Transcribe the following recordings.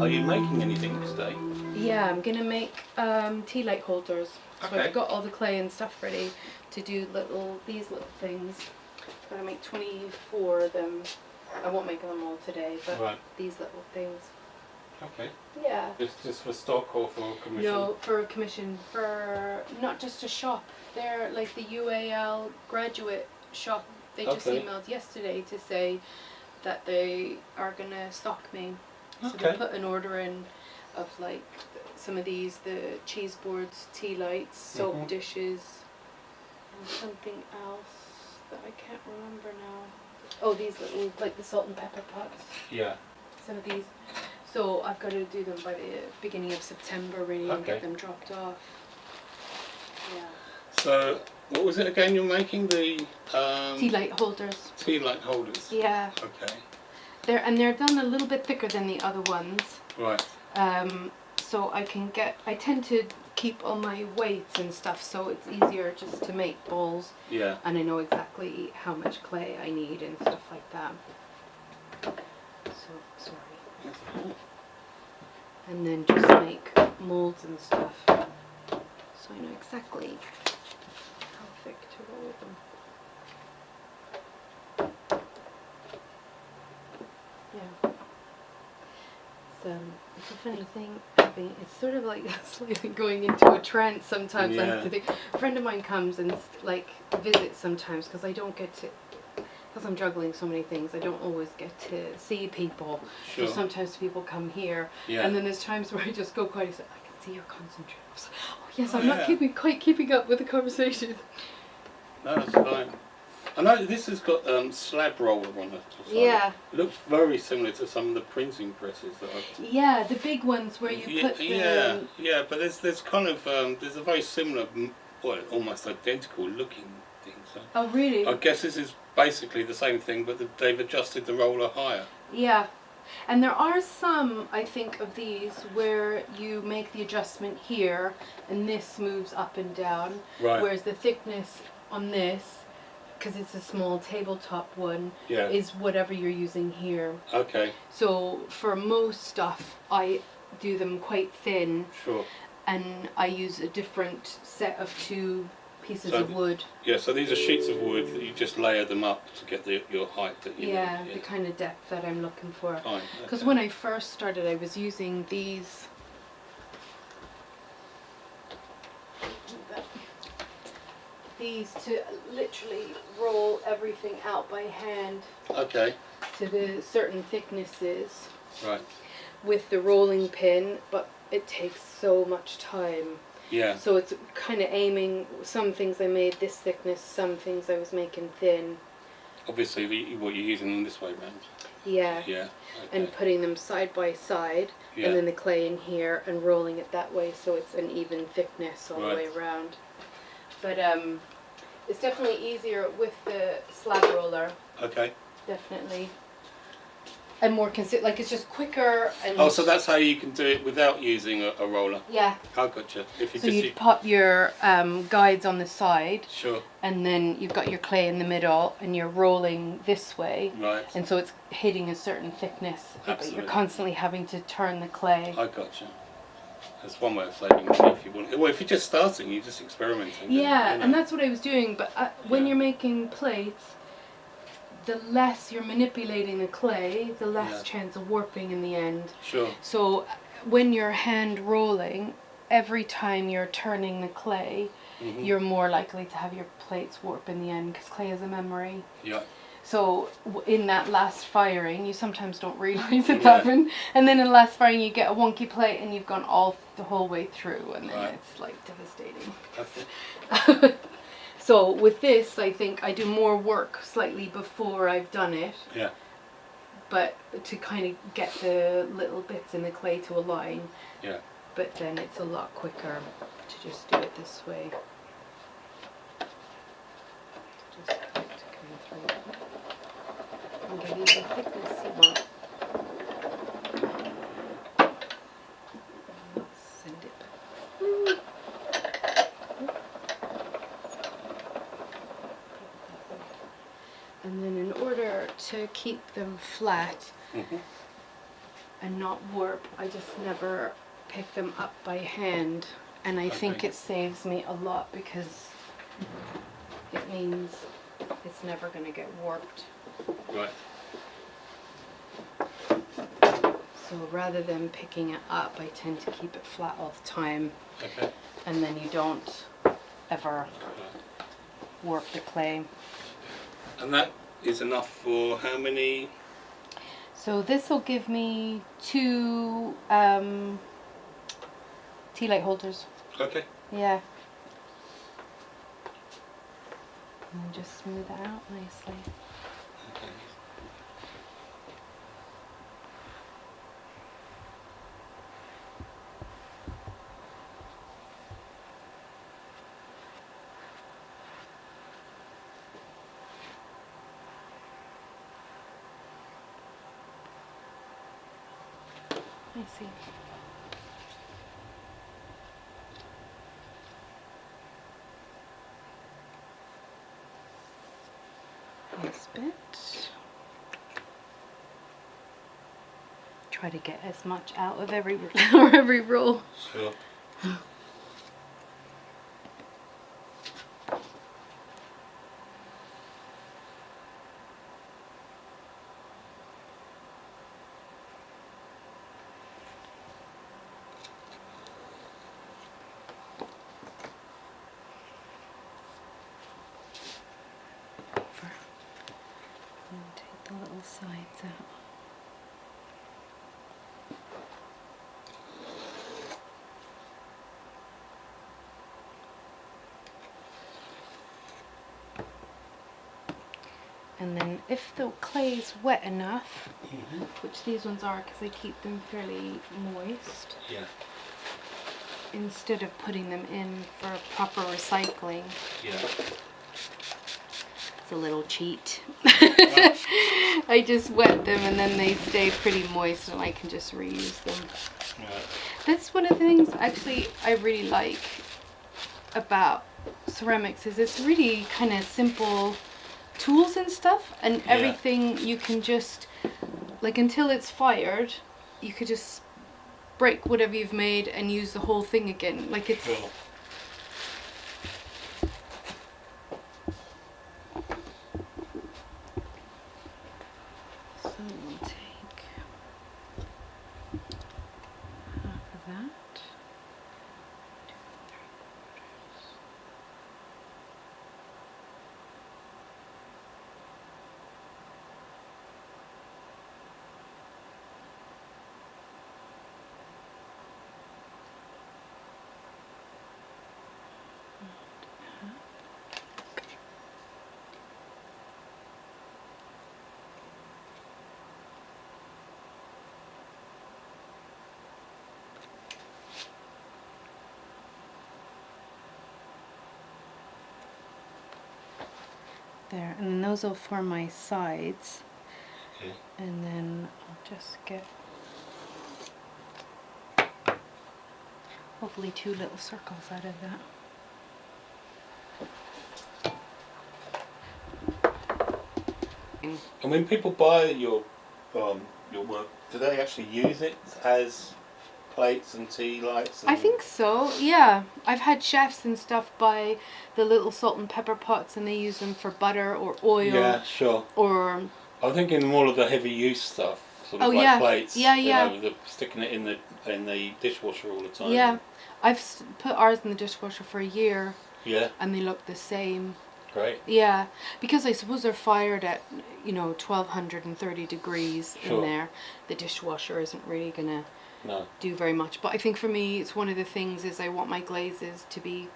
Are you making anything today? Yeah, I'm gonna make tea light holders. So Okay. I've got all the clay and stuff ready to do these little things. I'm gonna make 24 of them. I won't make them all today, but Right. these little things. Okay. Yeah. Just for stock or for commission? No, for a commission, for not just a shop. They're like the UAL graduate shop. They just Okay. emailed yesterday to say that they are gonna stock me. So Okay. they put an order in of like some of these, the cheese boards, tea lights, soap dishes, and something else that I can't remember now. Oh, these little, like the salt and pepper pots. Yeah. Some of these. So I've got to do them by the beginning of September really and get them dropped off. Yeah. So what was it again you're making? The tea light holders. Tea light holders. Yeah. Okay. They're done a little bit thicker than the other ones. Right. So I tend to keep all my weights and stuff, so it's easier just to make balls. Yeah. And I know exactly how much clay I need and stuff like that. So, sorry. And then just make molds and stuff, so I know exactly how thick to roll them. Yeah. It's a funny thing. It's sort of like slightly going into a trance sometimes. Yeah. I have to think. A friend of mine comes and like visits sometimes because I don't get to. Because I'm juggling so many things, I don't always get to see people. Sure. So sometimes people come here, and then there's times where I just go quiet and say, I can see you're concentrating. I was like, oh yes, I'm not quite keeping up with the conversation. No, that's fine. I know this has got slab roller on it. Yeah. It looks very similar to some of the printing presses that I've... Yeah, the big ones where you put the... Yeah, but there's kind of, there's a very similar, well, almost identical looking thing. So oh really? I guess this is basically the same thing, but they've adjusted the roller higher. Yeah. And there are some, I think, of these where you make the adjustment here and this moves up and down. Right. Whereas the thickness on this, because it's a small tabletop one, is whatever you're using here. Okay. So for most stuff, I do them quite thin. Sure. And I use a different set of two pieces of wood. Yeah, so these are sheets of wood that you just layer them up to get your height that you need. Yeah, the kind of depth that I'm looking for. Fine. Because when I first started, I was using these. These to literally roll everything out by hand. Okay. To the certain thicknesses. Right. With the rolling pin, but it takes so much time. Yeah. So it's kind of aiming, some things I made this thickness, some things I was making thin. Obviously what you're using in this way round. Yeah. Yeah. Okay. And putting them side by side, and then the clay in here and rolling it that way so it's an even thickness all the way around. But it's definitely easier with the slab roller. Okay. Definitely. And more like it's just quicker. And oh, so that's how you can do it without using a roller? Yeah. I gotcha. If you so you pop your guides on the side. Sure. And then you've got your clay in the middle and you're rolling this way. Right. And so it's hitting a certain thickness. Absolutely. But you're constantly having to turn the clay. I gotcha. That's one way of saving money if you want. Well, if you're just starting, you're just experimenting. Yeah, and that's what I was doing. But when you're making plates, the less you're manipulating the clay, the less chance of warping in the end. Sure. So when you're hand rolling, every time you're turning the clay, you're more likely to have your plates warp in the end because clay is a memory. Yeah. So in that last firing, you sometimes don't realise it's happened, and then in the last firing you get a wonky plate and you've gone the whole way through, and then it's like devastating. Okay. So with this, I think I do more work slightly before I've done it. Yeah. But to kind of get the little bits in the clay to align. Yeah. But then it's a lot quicker to just do it this way. Just come through. And give you the thickness you want. Send it back. And then in order to keep them flat, and not warp. I just never pick them up by hand, and I think it saves me a lot because it means it's never going to get warped. Right. So rather than picking it up, I tend to keep it flat all the time. Okay. And then you don't ever warp the clay. And that is enough for how many? So this will give me 2 tea light holders. Okay. Yeah. And then just smooth it out nicely. Okay. I see. This bit. Try to get as much out of every or every roll. Sure. And take the little sides out. And then if the clay is wet enough, which these ones are because I keep them fairly moist, Yeah. instead of putting them in for proper recycling, Yeah. it's a little cheat. I just wet them and then they stay pretty moist and I can just reuse them. Right. That's one of the things actually I really like about ceramics is it's really kind of simple tools and stuff, and everything you can just, like, until it's fired, you could just break whatever you've made and use the whole thing again. Like it's... Sure. So we'll take half of that. 2 3/4. There, and then those will form my sides. Okay. And then I'll just get hopefully 2 little circles out of that. And when people buy your work, do they actually use it as plates and tea lights? And I think so, yeah. I've had chefs and stuff buy the little salt and pepper pots and they use them for butter or oil. Yeah, sure. Or... I'm thinking more of the heavy use stuff, sort of plates. Yeah, yeah. You know, sticking it in the dishwasher all the time. Yeah, I've put ours in the dishwasher for a year. Yeah. And they look the same. Great. Yeah, because I suppose they're fired at, 1230 degrees in there. The dishwasher isn't really gonna do very much. But I think for me, it's one of the things is I want my glazes to be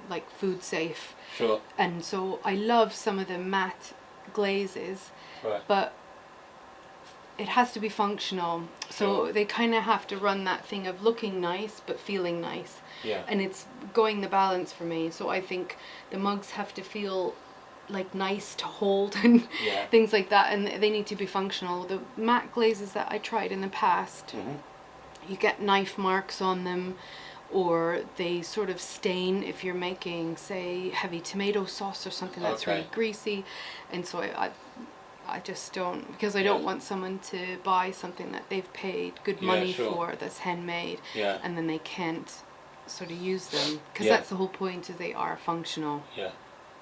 like food safe. Sure. And so I love some of the matte glazes, but it has to be functional. So they kind of have to run that thing of looking nice but feeling nice. Yeah. And it's going the balance for me. So I think the mugs have to feel like nice to hold and things like that, and they need to be functional. The matte glazes that I tried in the past, you get knife marks on them, or they sort of stain if you're making, say, heavy tomato sauce or something that's really greasy. And so I just don't, because I don't want someone to buy something that they've paid good money for, that's handmade, and then they can't sort of use them, because that's the whole point, is they are functional. Yeah.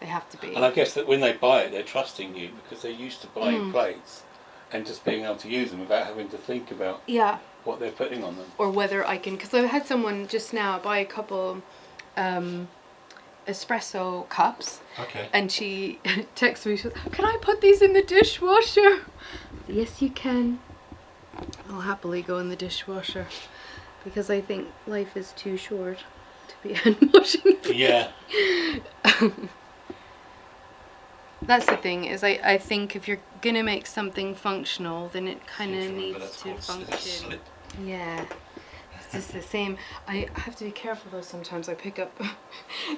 They have to be. And I guess that when they buy it, they're trusting you, because they're used to buying plates and just being able to use them without having to think about what they're putting on them. Or whether I can, because I had someone just now buy a couple espresso cups, and she texted me, she said, "Can I put these in the dishwasher?" Yes, you can. I'll happily go in the dishwasher, because I think life is too short to be hand washing. Yeah. That's the thing, is I think if you're gonna make something functional, then it kind of needs to function. Yeah. It's just the same. I have to be careful though sometimes. I pick up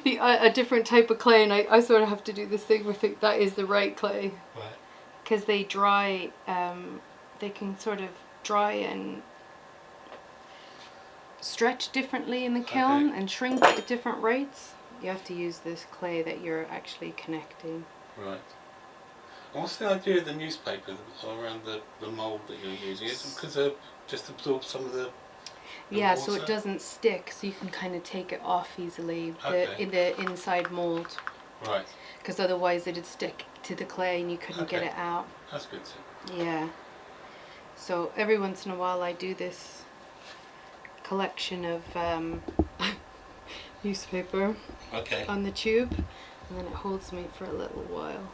a different type of clay, and I sort of have to do this thing where I think that is the right clay. Right. Because they dry, they can sort of dry and stretch differently in the kiln and shrink at different rates. You have to use this clay that you're actually connecting. Right. And what's the idea of the newspaper around the mould that you're using? Is it because it just absorbs some of the yeah, water? so it doesn't stick, so you can kind of take it off easily in the inside mould. Right. Because otherwise it'd stick to the clay and you couldn't get it out. That's good too. Yeah. So every once in a while I do this collection of newspaper on the tube, and then it holds me for a little while.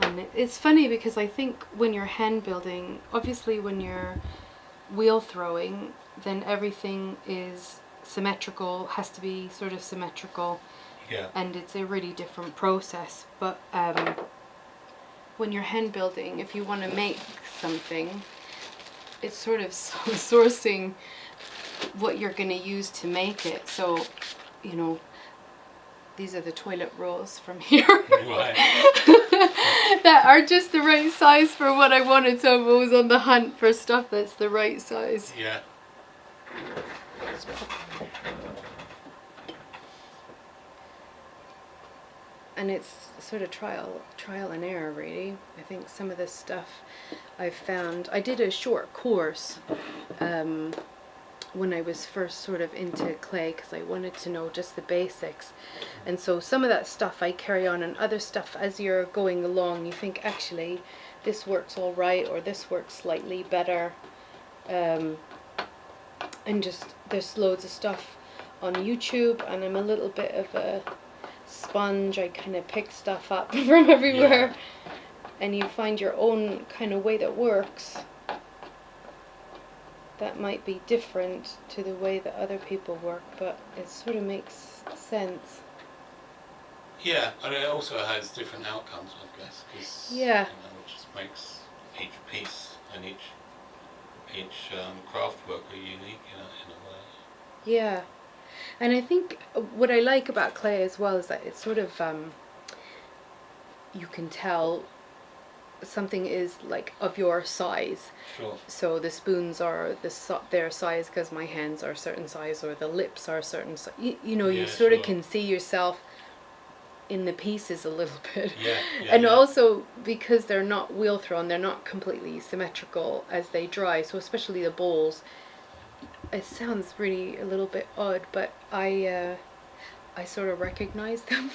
And it's funny because I think when you're hand building, obviously when you're wheel throwing, then everything is symmetrical, has to be sort of symmetrical. Yeah. And it's a really different process. But when you're hand building, if you want to make something, it's sort of sourcing what you're going to use to make it. So, you know, these are the toilet rolls from here. Right. That are just the right size for what I wanted, so I'm always on the hunt for stuff that's the right size. Yeah. And it's sort of trial and error, really. I think some of this stuff I've found. I did a short course when I was first sort of into clay, because I wanted to know just the basics. And so some of that stuff I carry on, and other stuff as you're going along you think actually this works all right, or this works slightly better. And just there's loads of stuff on YouTube, and I'm a little bit of a sponge. I kind of pick stuff up from everywhere, and you find your own kind of way that works. That might be different to the way that other people work, but it sort of makes sense. Yeah, and it also has different outcomes, I guess, because Yeah. you know, it just makes each piece and each craft worker unique, you know, in a way. Yeah, and I think what I like about clay as well is that it's sort of you can tell something is like of your size. Sure. So the spoons are their size because my hands are a certain size, or the lips are a certain size. You know, you sort of can see yourself in the pieces a little bit. And also because they're not wheel thrown, they're not completely symmetrical as they dry. So especially the bowls, it sounds really a little bit odd, but I sort of recognize them.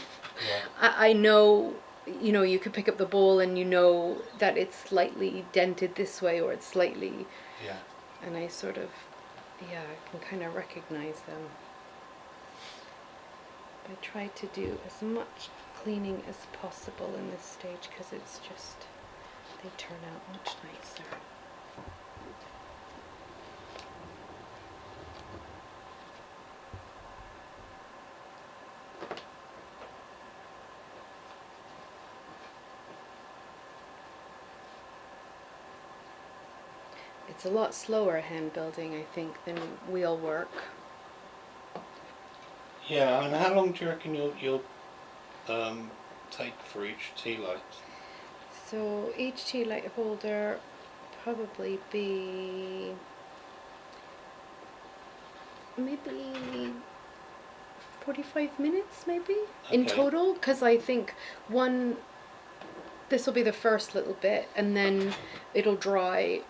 I know. You know, you could pick up the bowl and you know that it's slightly dented this way, or it's slightly... Yeah. And I sort of, I can kind of recognize them. I try to do as much cleaning as possible in this stage, because it's just, they turn out much nicer. It's a lot slower hand building, I think, than wheel work. Yeah, and how long do you reckon you'll take for each tea light? So each tea light holder probably be maybe 45 minutes, maybe in total, because I think one this will be the first little bit, and then it'll dry.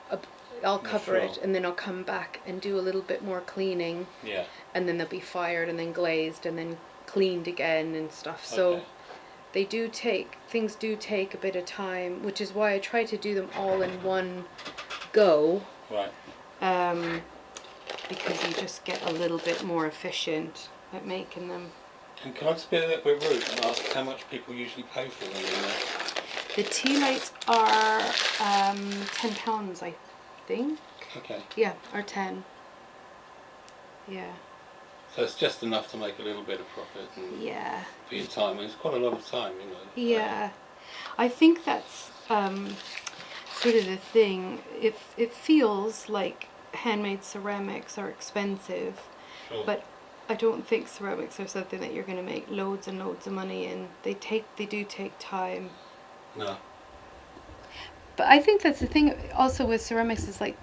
I'll cover it, and then I'll come back and do a little bit more cleaning. Yeah. And then they'll be fired and then glazed and then cleaned again and stuff. So things do take a bit of time, which is why I try to do them all in one go. Right. Because you just get a little bit more efficient at making them. And can I just be a little bit rude and ask how much people usually pay for them? The tea lights are £10, I think. Okay. Yeah, or 10. Yeah. So it's just enough to make a little bit of profit. And Yeah. for your time, and it's quite a lot of time, you know. Yeah. I think that's sort of the thing. It feels like handmade ceramics are expensive, but I don't think ceramics are something that you're going to make loads and loads of money in. They do take time. No. But I think that's the thing also with ceramics is like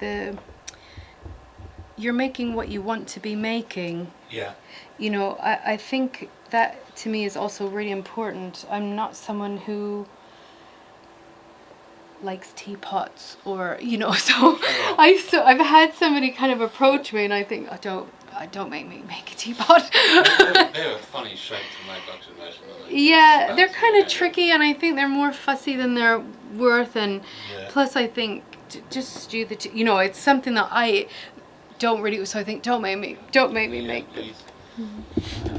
you're making what you want to be making. Yeah. You know, I think that to me is also really important. I'm not someone who likes teapots or, you know, so I've had somebody kind of approach me and I think, don't make me make a teapot. They're a funny shape to make, I should imagine. Yeah, they're kind of tricky, and I think they're more fussy than they're worth. And plus, I think just do you know, it's something that I don't really. So I think don't make me make them.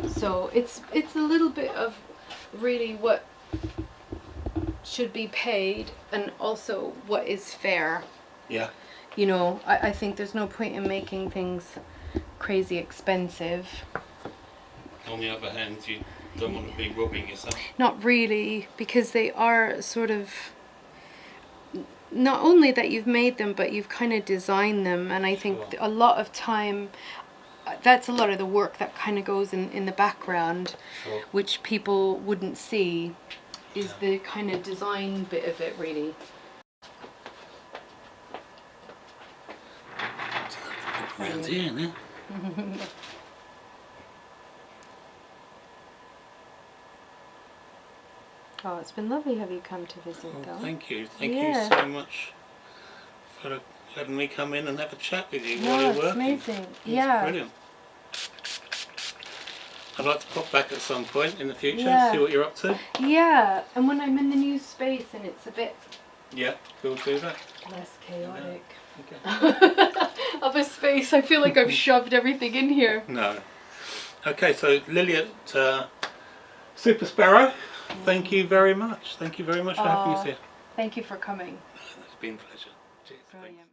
So it's a little bit of really what should be paid, and also what is fair. Yeah. You know, I think there's no point in making things crazy expensive. On the other hand, you don't want to be robbing yourself. Not really, because they are sort of not only that you've made them, but you've kind of designed them, and I think a lot of time that's a lot of the work that kind of goes in the background, which people wouldn't see, is the kind of design bit of it, really. Around here now. Oh, it's been lovely have you come to visit, though. Thank you so much for letting me come in and have a chat with you while you're working. It's amazing. It's brilliant. I'd like to pop back at some point in the future and see what you're up to. Yeah, and when I'm in the new space and it's a bit we'll do that. Less chaotic. Okay. Of a space, I feel like I've shoved everything in here. No. Okay, so Lily at Super Sparrow, thank you very much. Thank you very much for having us here. Thank you for coming. It's been a pleasure. Cheers. Brilliant.